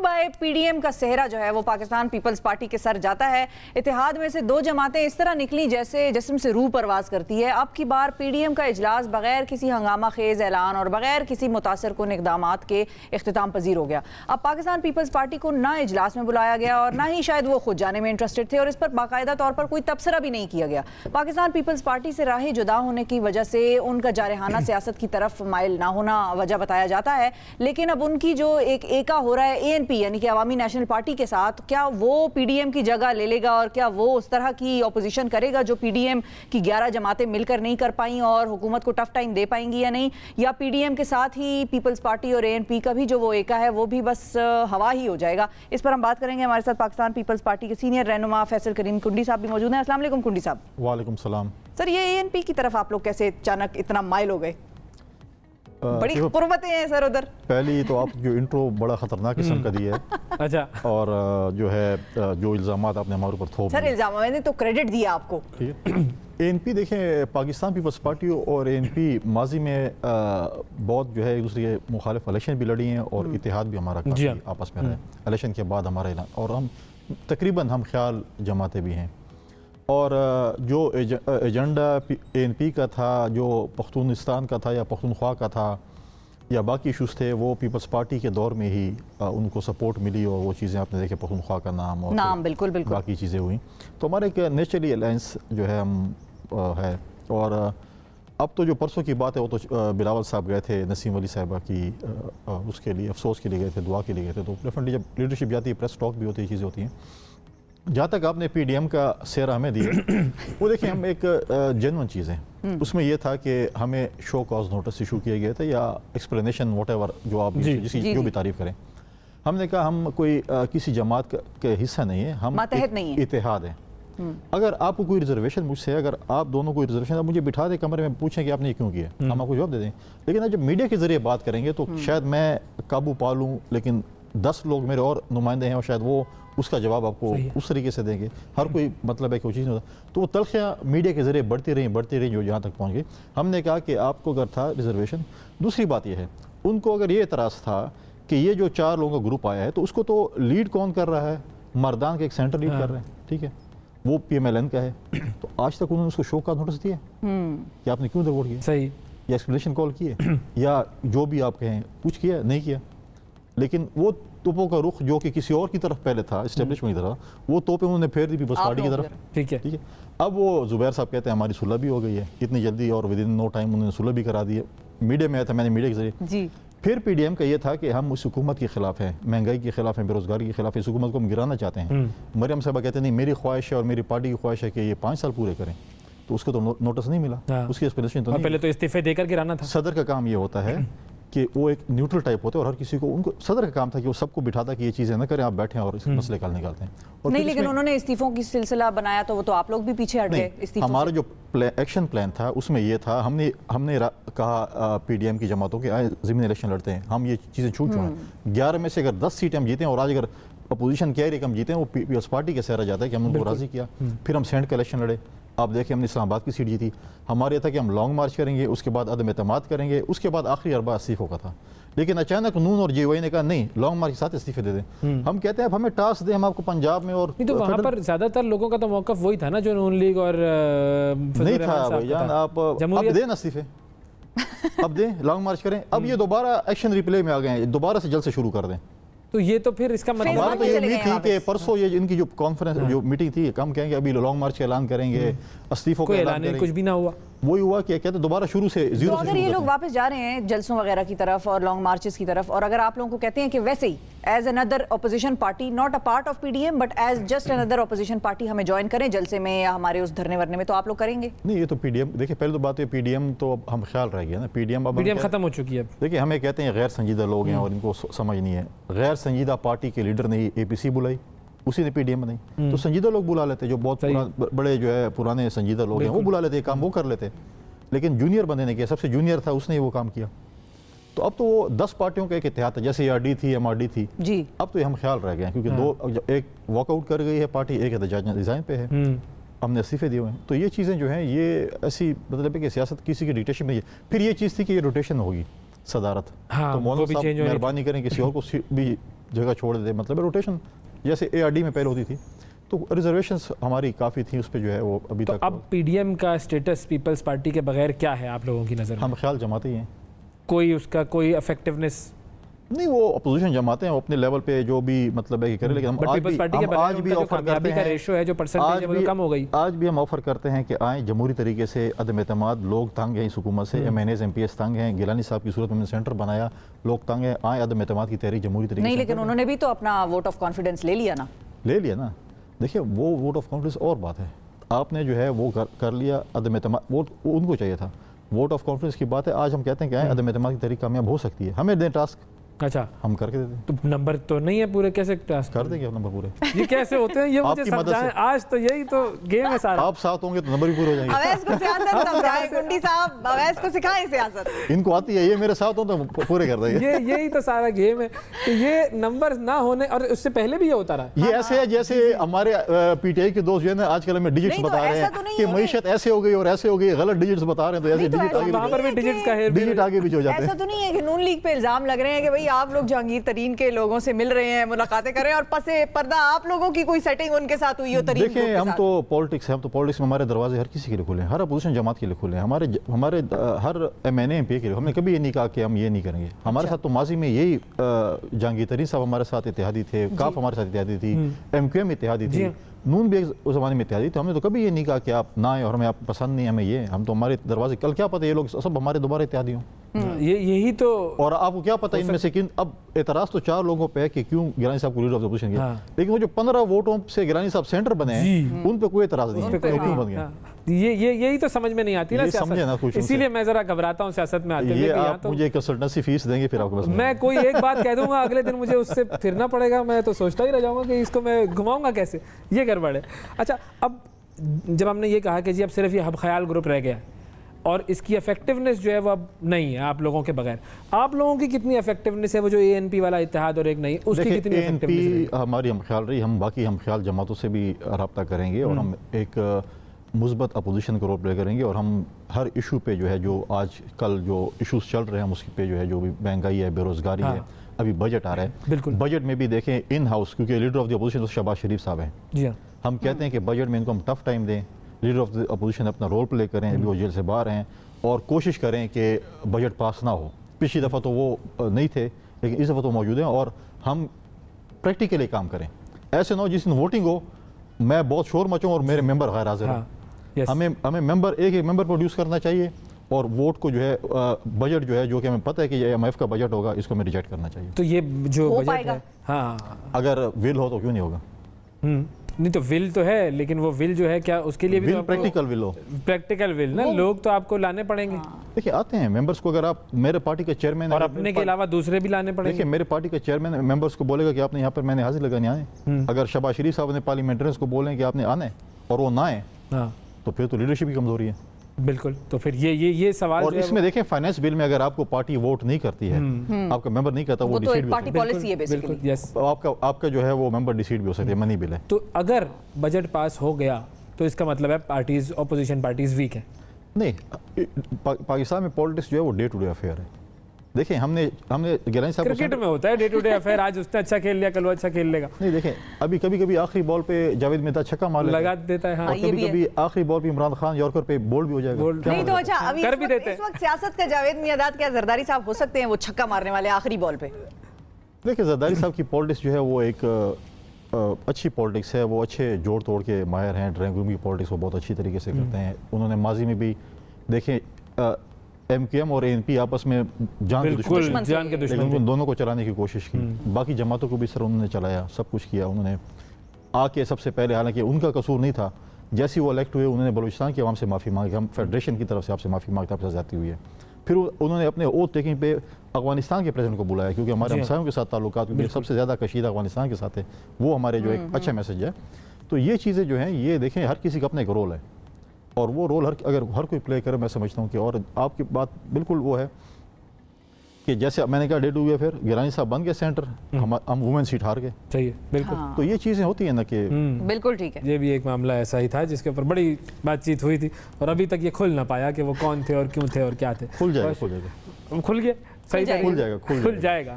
Bye PDM का सेहरा जो है वो पाकिस्तान पीपल्स पार्टी के सर जाता है। इत्तेहाद में से दो जमातें इस तरह निकली जैसे जिस्म से रूह परवाज करती है। अब की बार पीडीएम का इजलास बगैर किसी हंगामा खेज ऐलान और बगैर किसी मुतासर कुन इक़दामात के इख्तिताम पजीर हो गया। अब पाकिस्तान पीपल्स पार्टी को ना इजलास में बुलाया गया और ना ही शायद वो खुद जाने में इंटरेस्टेड थे और इस पर बाकायदा तौर पर कोई तबसरा भी नहीं किया गया। पाकिस्तान पीपल्स पार्टी से राह जुदा होने की वजह से उनका जारहाना सियासत की तरफ माइल ना होना वजह बताया जाता है, लेकिन अब उनकी जो एक एका हो रहा है एएनपी यानी कि अवामी नेशनल पार्टी के साथ, क्या वो पीडीएम की जगह ले लेगा और क्या वो उस तरह की ऑपोजिशन करेगा जो पीडीएम की 11 जमातें मिलकर नहीं कर पाई और हुकूमत को टफ टाइम दे पाएंगी या नहीं, या पीडीएम के साथ ही पीपल्स पार्टी और एएनपी का भी जो वो एका है वो भी बस हवा ही हो जाएगा। इस पर हम बात करेंगे। हमारे साथ पाकिस्तान पीपल्स पार्टी के सीनियर रहनुमा फैसल करीम कुंडी साहब भी मौजूद हैं। अस्सलाम वालेकुम कुंडी साहब। वालेकुम सलाम। सर, ये एएनपी की तरफ आप लोग कैसे अचानक इतना माइल हो गए? बड़ी कुर्बतें हैं सर उधर। पहली तो आप जो इंट्रो बड़ा खतरनाक किस्म का दिया है। अच्छा। और जो है जो इल्जामात आपने हमारे ऊपर थोप सर, इल्जाम मैंने तो क्रेडिट दिया आपको। ठीक है। एएनपी देखें, पाकिस्तान पीपल्स पार्टी और एएनपी माजी में बहुत जो है एक दूसरे के मुखालिफ इलेक्शन भी लड़ी हैं और इतिहाद भी हमारा काफी आपस में रहा है। इलेक्शन के बाद हमारा ऐलान और हम तकरीबन हम ख्याल जमाते भी हैं और जो एजेंडा एएनपी का था, जो पख्तूनिस्तान का था या पख्तूनख्वा का था या बाकी इशूज़ थे, वो पीपल्स पार्टी के दौर में ही उनको सपोर्ट मिली और वो चीज़ें आपने देखे, पख्तूनख्वा का नाम और बिल्कुल बाकी चीज़ें हुई। तो हमारे एक नेचुरली अलायंस जो है हम है। और अब तो जो परसों की बात है वो तो बिलावल साहब गए थे नसीम अली साहिबा की उसके लिए अफसोस के लिए गए थे, दुआ के लिए गए थे। तो डेफिनेटली जब लीडरशिप जाती है, प्रेस टॉक भी होती है, चीज़ें होती हैं। जहाँ तक आपने पीडीएम का सेहरा हमें दिया वो देखिए, हम एक जेन्युइन चीज़ है उसमें यह था कि हमें शो कॉज नोटिस इशू किए गए थे या एक्सप्लेनेशन व्हाटएवर जो आप जिसकी जो भी तारीफ करें। हमने कहा हम कोई किसी जमात का हिस्सा नहीं है, हम इत्तेहाद हैं। अगर आपको कोई रिजर्वेशन मुझसे, अगर आप दोनों को रिजर्वेशन, आप मुझे बिठा दे कमरे में, पूछें कि आपने ये क्यों किया, हम आपको जवाब दे दें। लेकिन जब मीडिया के जरिए बात करेंगे तो शायद मैं काबू पा लूँ, लेकिन 10 लोग मेरे और नुमाइंदे हैं और शायद वो उसका जवाब आपको उस तरीके से देंगे। हर कोई मतलब है कि वो चीज़ नहीं होता। तो वो तलखियाँ मीडिया के ज़रिए बढ़ती रही जो यहाँ तक पहुँच गई। हमने कहा कि आपको अगर था रिजर्वेशन, दूसरी बात यह है उनको अगर ये एतराज़ था कि ये जो 4 लोगों का ग्रुप आया है तो उसको तो लीड कौन कर रहा है, मर्दान के एक सेंटर लीड कर रहे हैं, ठीक है, वो PMLN का है। तो आज तक उन्होंने उसको शो का नोटिस दिया कि आपने क्यों रिपोर्ट किया, सही या एक्सप्लेनेशन कॉल किए या जो भी आप कहें कुछ किया, नहीं किया। लेकिन वो तोपों का रुख जो कि किसी और की तरफ पहले था, एस्टेब्लिशमेंट की तरफ, वो तोपें उन्होंने फेर दी पीपल्स पार्टी की तरफ। ठीक है। अब वो जुबैर साहब कहते हैं हमारी सुलह भी हो गई है इतनी जल्दी और विद इन नो टाइम उन्होंने सुलह भी करा दी है। मीडिया में आया था, मैंने मीडिया के जरिए। फिर पीडीएम का ये था कि हम उस हुकूमत के खिलाफ हैं, महंगाई के खिलाफ हैं, बेरोजगारी के खिलाफ, इस हुकूमत को हम गिराना चाहते हैं। मरियम साहबा कहते हैं नहीं, मेरी ख्वाहिश है और मेरी पार्टी की ख्वाहिश है कि ये 5 साल पूरे करें। तो उसको तो नोटिस नहीं मिला, उसकी एक्सप्लेनेशन तो नहीं। पहले तो इस्तीफे देकर गिराना था। सदर का काम ये होता है कि वो एक न्यूट्रल टाइप होते हैं और हर किसी को, उनको सदर का काम था कि वो सबको बिठाता कि ये चीज़ें ना करें, आप बैठें और इस मसले का निकालते हैं। और नहीं, लेकिन उन्होंने इस्तीफों की सिलसिला बनाया तो वो तो आप लोग भी पीछे हट गए। हमारा जो एक्शन प्लान था उसमें ये था, हमने कहा पीडीएम की जमातों के आए ज़मीनी इलेक्शन लड़ते हैं, हम ये चीज़ें छूट छोड़ें। 11 में से अगर 10 सीटें हम जीते हैं और आज अगर अपोजिशन कह रही है कि हम जीते हैं, वो पीपल्स पार्टी के सहरा जाता है कि हमने उनको राज़ी किया। फिर हम सेंट का इलेक्शन लड़े, आप देखें हमने इस्लामाबाद की सीट जीती। हमारे था कि हम लॉन्ग मार्च करेंगे, उसके बाद अदम एतमाद करेंगे, उसके बाद आखिरी अरबा इस्तीफों का था। लेकिन अचानक नून और जेवाई ने कहा नहीं, लॉन्ग मार्च के साथ इस्तीफे दे दें। हम कहते हैं अब हमें टास्क दें, हम आपको पंजाब में और नहीं, तो वहाँ पर ज़्यादातर लोगों का तो मौक़िफ़ वही था ना जो नून लीग और नहीं था भाईजान, आप अब दें इस्तीफे, अब दें, लॉन्ग मार्च करें। अब ये दोबारा एक्शन रिप्ले में आ गए हैं, दोबारा से जल्द से शुरू कर दें। तो ये तो फिर इसका मतलब हमारा तो ये उम्मीद थी कि परसों ये इनकी जो कॉन्फ्रेंस जो मीटिंग थी, हम कहेंगे अभी लॉन्ग मार्च का ऐलान करेंगे, इस्तीफों का ऐलान करेंगे, कुछ भी ना हुआ। वही हुआ कि कहते दोबारा शुरू से जीरो तो अगर ये लोग वापस जा रहे हैं जलसों वगैरह की तरफ और लॉन्ग मार्चेस की तरफ, और अगर आप लोगों को कहते हैं कि वैसे ही as another opposition party, not a part of PDM but as just another opposition party हमें ज्वाइन करें जलसे में या हमारे उस धरने वरने में, तो आप लोग करेंगे? नहीं, ये तो पीडीएम, देखिए पहले तो बात है पीडीएम तो अब हम ख्याल रह गया ना, पीडीएम खत्म हो चुकी है। देखिए हमें कहते हैं गैर संजीदा लोग हैं और इनको समझ नहीं है। गैर संजीदा पार्टी के लीडर ने APC बुलाई, उसी ने पीडीएम बनाई। तो संजीदा लोग बुला लेते, जो बहुत बड़े जो है पुराने संजीदा लोग हैं वो बुला लेते, काम वो कर लेते। लेकिन जूनियर बंदे ने किया, सबसे जूनियर था उसने वो काम किया। तो अब तो वो 10 पार्टियों का एक इत्तेहाद था, जैसे ARD थी, MRD थी जी। अब तो ये हम ख्याल रह गए हैं क्योंकि दो, एक वॉकआउट कर गई है पार्टी, एक रिजाइन पे है, हमने इस्तीफे दिए हुए हैं। तो ये चीज़ें जो हैं ये ऐसी मतलब है कि सियासत किसी की डिक्टेटरशिप नहीं है। फिर ये चीज़ थी कि ये रोटेशन होगी सदारत, तो मौलाना साहब मेहरबानी करें किसी और को भी जगह छोड़ देते, मतलब रोटेशन जैसे ARD में पहले होती थी, तो रिजर्वेशंस हमारी काफ़ी थी, उस पर जो है वो अभी तो तक। अब PDM का स्टेटस पीपल्स पार्टी के बगैर क्या है आप लोगों की नज़र में? हम ख्याल जमाते ही हैं, कोई उसका कोई इफेक्टिवनेस नहीं, वो अपोजिशन जमाते हैं, वो अपने लेवल पे जो भी मतलब है कि करें, लेकिन हम आज भी ऑफर करते हैं, रेशो है जो परसेंटेज है वो कम हो गई। आज भी हम ऑफर करते हैं कि आए जमहूरी तरीके से, अदम एतमाद, लोग तंग हैं इस हुकूमत से, MNAs MPs तंग हैं, गिलानी साहब की सूरत में सेंटर बनाया, लोग तंग हैं, आए अदम एतमाद की तहरीक जमहूरी तरीके से। नहीं, लेकिन उन्होंने भी तो अपना वोट ऑफ कॉन्फिडेंस ले लिया ना। देखिए वो वोट ऑफ कॉन्फिडेंस और बात है, आपने जो है वो कर लिया, अदम एतमाद वोट उनको चाहिए था, वोट ऑफ कॉन्फिडेंस की बात है। आज हम कहते हैं कि अदम एतमाद की तहरीक कामयाब हो सकती है, हमें दें टास्क, अच्छा हम करके देते हैं। तो नंबर तो नहीं है पूरे, कैसे टास्क कर देंगे नंबर पूरे? ये कैसे होते हैं, ये मुझे समझाएं। आज तो यही तो गेम है सारा। आप साथ होंगे तो नंबर भी पूरे हो जाएंगे। अवैस को सियासत समझाएं, गुंडी साहब, अवैस को सिखाएं सियासत। इनको आती है, ये मेरे साथ हो तो पूरे कर देंगे। यही तो सारा गेम है कि ये नंबर ना होने, और उससे पहले भी ये होता रहा। ये ऐसे है जैसे हमारे PTI के दोस्त जो है ना आजकल हमें डिजिट्स बता रहे हैं कि मईशत ऐसे हो गई और ऐसे हो गई, गलत डिजिट्स बता रहे हैं, तो ऐसे डिजिट आगे वहां पर भी डिजिट्स का डिजिट आगे पीछे हो जाते हैं। ऐसा तो नहीं है कि नून लीग पे इल्जाम लग रहे हैं कि भाई आप लोग जहांगीर तरीन के लोगों से मिल रहे हैं, मुलाकातें कर रहे हैं, और पसे पर्दा आप लोगों की कोई सेटिंग उनके साथ हुई हो तरीन? देखिए हम तो पॉलिटिक्स में हमारे दरवाजे हर किसी के लिए खुले हैं, हर अपोजिशन जमात के लिए खुले हैं, हमारे हर MNA MPA के लिए। हमने कभी ये नहीं कहा कि हम ये नहीं करेंगे। हमारे साथ तो माजी में यही जहांगीर तरीन साहब हमारे साथ इत्तेहादी थे, काफ हमारे साथ इत्तेहादी थी, MQM इत्तेहादी थी, नून भी उस जमाने में इत्तेहादी थी। हमने तो कभी ये नहीं कहा कि आप ना आए और हमें आप पसंद नहीं, हमें ये, हम तो हमारे दरवाजे, कल क्या पता ये लोग सब हमारे दोबारा इत्तेहादी हों। यही तो, और आपको क्या पता इनमें से किन, अब एतराज तो 4 लोगों पे है कि क्यों गिलानी साहब को लीडर ऑफ द अपोजिशन किया, लेकिन वो जो 15 वोटों से गिलानी साहब सेंटर बने हैं उन पे कोई एतराज नहीं है, क्यों बन गए? यही तो समझ में नहीं आती ना सियासत, इसीलिए मैं जरा घबराता हूँ सियासत में आते हुए। आप मुझे कंसल्टेंसी फीस देंगे फिर आपको, मैं कोई एक बात कह दूंगा अगले दिन मुझे उससे फिरना पड़ेगा, मैं तो सोचता ही रह जाऊंगा कि इसको मैं घुमाऊंगा कैसे, ये गड़बड़ है। अच्छा, अब जब हमने ये कहा कि जी अब सिर्फ ये ख्याल ग्रुप रह गया और इसकी इफेक्टिवनेस जो है वो अब नहीं है आप लोगों के बगैर, आप लोगों की कितनी इफेक्टिवनेस है? वो जो ANP वाला इत्तेहाद और एक नहीं, उसकी कितनी इफेक्टिवनेस हमारी हम ख्याल रही, हम बाकी हम ख्याल जमातों से भी रब्ता करेंगे और हम एक मुस्बत अपोजिशन का रोल प्ले करेंगे, और हम हर इशू पे जो है, जो आज कल जो इशूज़ चल रहे हैं उसके पे जो है, जो भी महंगाई है, बेरोज़गारी है, अभी बजट आ रहा है, बिल्कुल बजट में भी देखें इन हाउस, क्योंकि लीडर ऑफ द अपोजिशन तो शहबाज शरीफ साहब हैं, जी हाँ, हम कहते हैं कि बजट में इनको हम टफ टाइम दें, लीडर ऑफ द अपोजिशन अपना रोल प्ले करें, अभी वो जेल से बाहर हैं, और कोशिश करें कि बजट पास ना हो। पिछली दफ़ा तो वो नहीं थे, लेकिन इस दफ़ा तो मौजूद हैं, और हम प्रैक्टिकली काम करें। ऐसे ना हो जिस दिन वोटिंग हो मैं बहुत शोर मचाऊँ और मेरे मेंबर गैर हाजिर हैं। हमें मेंबर एक मेंबर प्रोड्यूस करना चाहिए, और वोट को जो है बजट जो है, जो कि हमें पता है कि ये IMF का बजट होगा, इसको हमें रिजेक्ट करना चाहिए। तो ये जो बजट है, हाँ, अगर विल हो तो क्यों नहीं होगा? नहीं तो विल तो है, लेकिन वो विल जो है क्या उसके लिए भी विल प्रैक्टिकल विल हो, प्रैक्टिकल विल ना, लोग तो आपको लाने पड़ेंगे। देखिए आते हैं मेंबर्स को, अगर आप मेरे पार्टी के चेयरमैन और अपने के अलावा दूसरे भी लाने पड़ेंगे। देखिए मेरे पार्टी के चेयरमैन मेंबर्स को बोलेगा कि आपने यहाँ पर मैंने हाजिर लगाने आए, अगर शहबाज शरीफ साहब ने पार्लियामेंट्रियंस को बोलें कि आपने आना है और वो ना आए, तो फिर तो लीडरशिप की कमजोरी है। बिल्कुल, तो फिर ये सवाल, और इसमें देखें फाइनेंस बिल में अगर आपको पार्टी वोट नहीं करती है, आपका मेंबर नहीं करता, वो डिसीड भी पार्टी पॉलिसी है बेसिकली, यस, आपका जो है वो मेंबर डिसीड भी हो सकती है, मनी बिल है। तो अगर बजट पास हो गया तो इसका मतलब है पार्टीज, अपोजिशन पार्टीज वीक है? नहीं, पाकिस्तान में पॉलिटिक्स जो है वो डे टू डे अफेयर है। देखिए हमने गिलानी साहब, क्रिकेट में होता है डे टू डे अफेयर, आज उसने अच्छा खेल लिया कल वो अच्छा खेल लेगा। नहीं देखें, अभी कभी आखिरी बॉल पे जावेद मेहता छक्का मार लगा देता है, हाँ, कभी आखिरी बॉल पे इमरान खान यॉर्कर पे बोल्ड भी हो जाएगा। नहीं तो अच्छा, अभी कर भी देते हैं। इस वक्त सियासत का जावेद मियादाद क्या जरदारी साहब हो सकते हैं वो छक्का मारने वाले आखिरी बॉल पे? देखिए जरदारी साहब की पॉलिटिक्स जो है वो एक अच्छी पॉलिटिक्स है, वो अच्छे जोड़ तोड़ के माहिर हैं, ड्राइंग रूम की पॉलिटिक्स वो बहुत अच्छी तरीके से करते हैं। उन्होंने माजी में भी देखें MQM और ANP आपस में जान के दुश्मन, लेकिन दोनों को चलाने की कोशिश की, बाकी जमातों को भी सर उन्होंने चलाया, सब कुछ किया उन्होंने आके सबसे पहले, हालांकि उनका कसूर नहीं था, जैसे वो इलेक्ट हुए उन्होंने बलूचिस्तान की आवाम से माफ़ी मांगी, हम फेडरेशन की तरफ से आपसे माफ़ी मांगते, आपसे ज़्यादती हुई है। फिर उन्होंने अपने ओथ टेकिंग पे अफगानिस्तान के प्रेसिडेंट को बुलाया, क्योंकि हमारे हमसायों के साथ ताल्लुकात, क्योंकि सबसे ज़्यादा कशीदा अफगानिस्तान के साथ है, वो हमारे जो एक अच्छा मैसेज है। तो ये चीज़ें जो हैं, ये देखें हर किसी का अपना एक रोल है, और वो रोल अगर हर कोई प्ले करे, मैं समझता हूँ कि, और आपकी बात बिल्कुल वो है कि जैसे मैंने कहा डे टू डे, फिर गिलानी साहब बन गए सेंटर, हम वुमेन सीट हार गए, चाहिए बिल्कुल। हाँ। तो ये चीज़ें होती हैं ना कि बिल्कुल ठीक है। ये भी एक मामला ऐसा ही था जिसके ऊपर बड़ी बातचीत हुई थी, और अभी तक ये खुल ना पाया कि वो कौन थे और क्यों थे और क्या थे। खुल जाएगा, खुल गया, सही खुल जाएगा। खुल जाएगा।